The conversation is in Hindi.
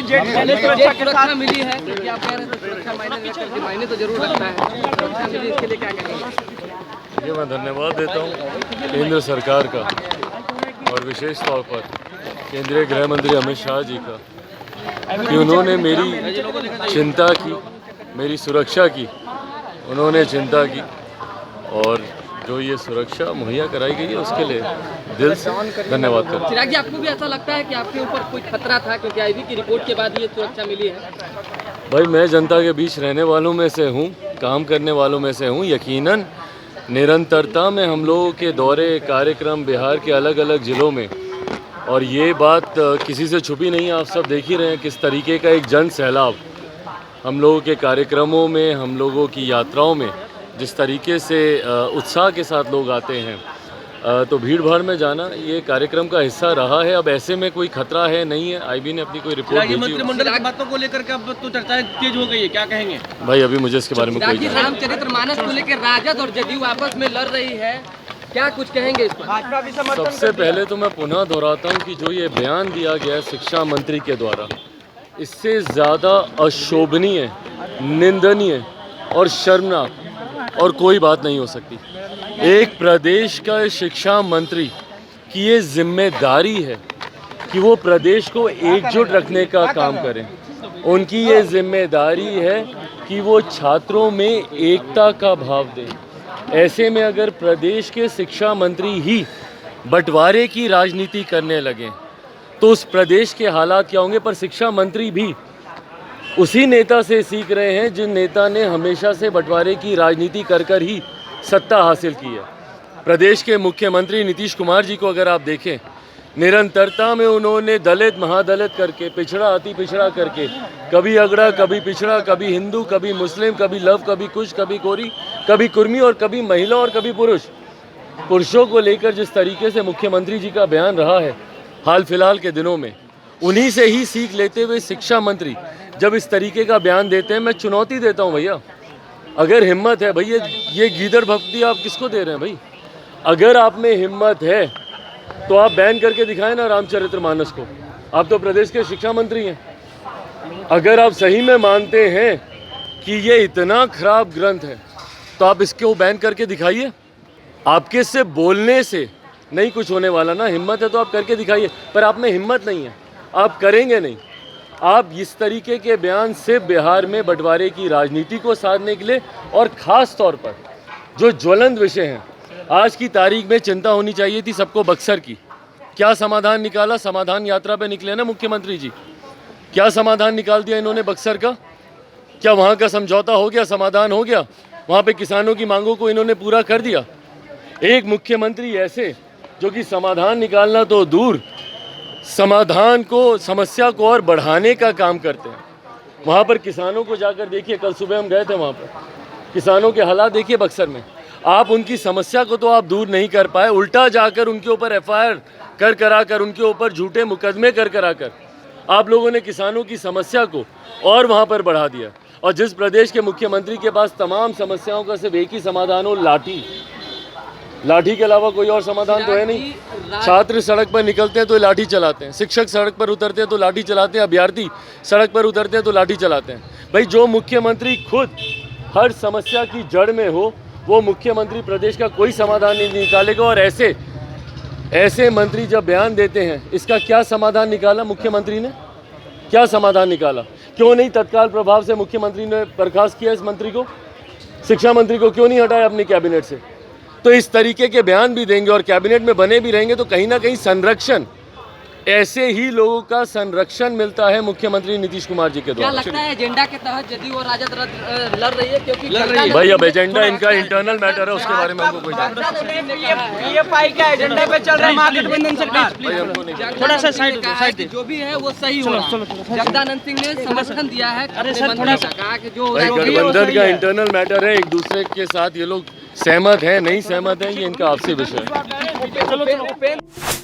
सुरक्षा मिली है क्योंकि आप कह रहे थे सुरक्षा मायने तो जरूर रखता है, सुरक्षा मिली इसके लिए क्या कहेंगे? ये मैं धन्यवाद देता हूँ केंद्र सरकार का और विशेष तौर पर केंद्रीय गृह मंत्री अमित शाह जी का कि उन्होंने मेरी चिंता की, मेरी सुरक्षा की, उन्होंने चिंता की और जो ये सुरक्षा मुहैया कराई गई है उसके लिए दिल से धन्यवाद करता हूं। चिराग जी, आपको भी ऐसा लगता है कि आपके ऊपर कोई खतरा था क्योंकि आईबी की रिपोर्ट के बाद ये सुरक्षा मिली है? भाई मैं जनता के बीच रहने वालों में से हूँ, काम करने वालों में से हूँ। यकीनन निरंतरता में हम लोगों के दौरे कार्यक्रम बिहार के अलग अलग ज़िलों में, और ये बात किसी से छुपी नहीं है, आप सब देख ही रहे हैं किस तरीके का एक जन सैलाब हम लोगों के कार्यक्रमों में, हम लोगों की यात्राओं में जिस तरीके से उत्साह के साथ लोग आते हैं, तो भीड़ भाड़ में जाना ये कार्यक्रम का हिस्सा रहा है। अब ऐसे में कोई खतरा है नहीं है। आईबी ने अपनी कोई रिपोर्ट भेजी। मंत्रिमंडल की बातों को लेकर के अब तो चर्चाएं तेज हो गई है, क्या कहेंगे? भाई अभी मुझे इसके बारे में कोई रामचरितमानस को लेकर राजद और जदयू आपस में लड़ रही है, क्या कुछ कहेंगे इस पर? सबसे पहले तो मैं पुनः दोहराता हूँ कि जो ये बयान दिया गया शिक्षा मंत्री के द्वारा, इससे ज़्यादा अशोभनीय, निंदनीय और शर्मनाक और कोई बात नहीं हो सकती। एक प्रदेश का शिक्षा मंत्री की ये जिम्मेदारी है कि वो प्रदेश को एकजुट रखने का काम करें। उनकी ये जिम्मेदारी है कि वो छात्रों में एकता का भाव दें। ऐसे में अगर प्रदेश के शिक्षा मंत्री ही बंटवारे की राजनीति करने लगें तो उस प्रदेश के हालात क्या होंगे। पर शिक्षा मंत्री भी उसी नेता से सीख रहे हैं जिन नेता ने हमेशा से बंटवारे की राजनीति कर ही सत्ता हासिल की है। प्रदेश के मुख्यमंत्री नीतीश कुमार जी को अगर आप देखें, निरंतरता में उन्होंने दलित महादलित करके, पिछड़ा अति पिछड़ा करके, कभी अगड़ा कभी पिछड़ा, कभी हिंदू कभी मुस्लिम, कभी लव कभी कुश, कभी कोरी, कभी कुर्मी और कभी महिला और कभी पुरुष, पुरुषों को लेकर जिस तरीके से मुख्यमंत्री जी का बयान रहा है हाल फिलहाल के दिनों में, उन्हीं से ही सीख लेते हुए शिक्षा मंत्री जब इस तरीके का बयान देते हैं, मैं चुनौती देता हूं भैया, अगर हिम्मत है भैया, ये गीदड़ भक्ति आप किसको दे रहे हैं भाई? अगर आप में हिम्मत है तो आप बैन करके दिखाएं ना रामचरितमानस को। आप तो प्रदेश के शिक्षा मंत्री हैं। अगर आप सही में मानते हैं कि ये इतना खराब ग्रंथ है तो आप इसको बैन करके दिखाइए। आपके से बोलने से नहीं कुछ होने वाला ना, हिम्मत है तो आप करके दिखाइए। पर आप में हिम्मत नहीं है, आप करेंगे नहीं। आप इस तरीके के बयान से बिहार में बंटवारे की राजनीति को साधने के लिए, और ख़ास तौर पर जो ज्वलंत विषय हैं, आज की तारीख में चिंता होनी चाहिए थी सबको बक्सर की। क्या समाधान निकाला? समाधान यात्रा पे निकले ना मुख्यमंत्री जी, क्या समाधान निकाल दिया इन्होंने बक्सर का? क्या वहाँ का समझौता हो गया, समाधान हो गया? वहाँ पे किसानों की मांगों को इन्होंने पूरा कर दिया? एक मुख्यमंत्री ऐसे जो कि समाधान निकालना तो दूर, समाधान को, समस्या को और बढ़ाने का काम करते हैं। वहाँ पर किसानों को जाकर देखिए, कल सुबह हम गए थे वहाँ पर, किसानों के हालात देखिए बक्सर में। आप उनकी समस्या को तो आप दूर नहीं कर पाए, उल्टा जाकर उनके ऊपर एफआईआर कराकर, उनके ऊपर झूठे मुकदमे कराकर आप लोगों ने किसानों की समस्या को और वहाँ पर बढ़ा दिया। और जिस प्रदेश के मुख्यमंत्री के पास तमाम समस्याओं का सिर्फ एक ही समाधान हो, लाठी के अलावा कोई और समाधान तो है नहीं। छात्र सड़क पर निकलते हैं तो लाठी चलाते हैं, शिक्षक सड़क पर उतरते हैं तो लाठी चलाते हैं, अभ्यर्थी सड़क पर उतरते हैं तो लाठी चलाते हैं। भाई जो मुख्यमंत्री खुद हर समस्या की जड़ में हो, वो मुख्यमंत्री प्रदेश का कोई समाधान नहीं निकालेगा। और ऐसे मंत्री जब बयान देते हैं, इसका क्या समाधान निकाला मुख्यमंत्री ने? क्या समाधान निकाला? क्यों नहीं तत्काल प्रभाव से मुख्यमंत्री ने बर्खास्त किया इस मंत्री को, शिक्षा मंत्री को क्यों नहीं हटाया अपनी कैबिनेट से? तो इस तरीके के बयान भी देंगे और कैबिनेट में बने भी रहेंगे तो कहीं ना कहीं संरक्षण, ऐसे ही लोगों का संरक्षण मिलता है मुख्यमंत्री नीतीश कुमार जी के द्वारा। क्या लगता है एजेंडा के तहत जदयू और राजद लड़ रही है? क्योंकि भाई अब एजेंडा इनका इंटरनल मैटर है, उसके बारे में हमको कोई पीएफआई का एजेंडा पे चल रहा है महागठबंधन सरकार। थोड़ा सा साइड जो भी है वो सही हो रहा है। जगदानंद सिंह ने समर्थन दिया है। अरे सर थोड़ा सा, गठबंधन का इंटरनल मैटर है, एक दूसरे के साथ ये लोग सहमत हैं नहीं सहमत हैं, ये इनका आपसी विषय है।